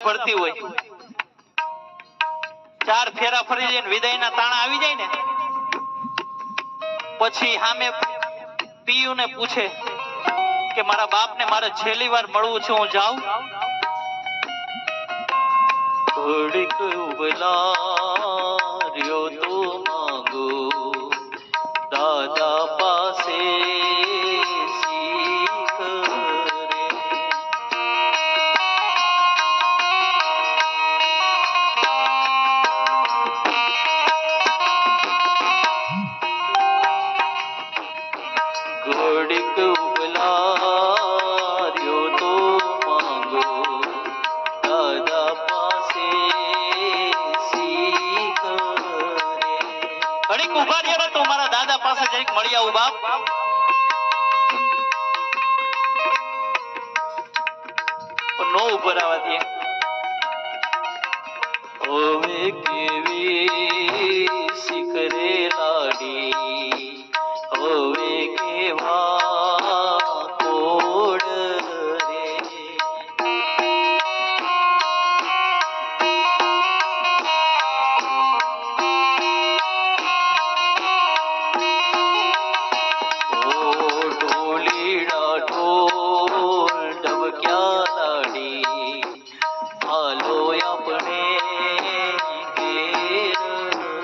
ફરતી હોય, 4 ફેરા ફરી જાય, વિદાયના તાણા આવી જાય ને પછી સામે પિયુને પૂછે કે મારા બાપને મારે છેલ્લી વાર મળવું છે, હું જાઉં? ઘડીક ઉબલાર્યો તો માંગો દાદા પાસે શીખ રે. ઘડીક ઉબલાર્યો તો માંગો દાદા પાસે શીખ રે. ઘડીક ઉભા રહ્યો તો મારા દાદા પાસે જરીક મળી આવું બાપ. નો ઉભો રહેવા દે. હવે કેવી શીખ રે લાડી, હવે કેવા કોડ રે. ઓ ઢોલીડા ઢોલ ઢબક્યા લાડી, હાલો આપણે ઘેર રે.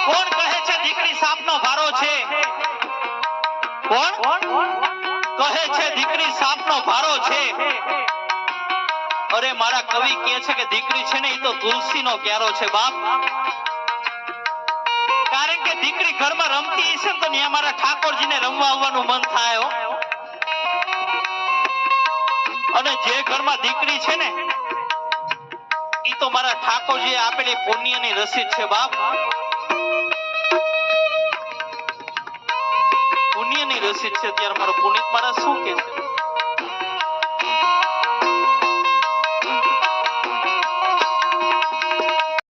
કોણ કહે છે દીકરી સાપનો ભારો છે? કોણ કહે છે દીકરી સાપનો ભારો છે? અરે મારા કવિ કહે છે કે દીકરી છે ને એ તો તુલસીનો ક્યારો છે બાપ. કારણ કે દીકરી ઘરમાં રમતી હશે તો ત્યાં મારા ઠાકોરજીને રમવા આવવાનું મન થાય. અને જે ઘરમાં દીકરી છે ને એ તો મારા ઠાકોરજીએ આપેલી પુણ્યની રસીદ છે બાપ. પુણ્યની રસીદ છે. ત્યારે મારો પુનિત મહારાજ શું કહે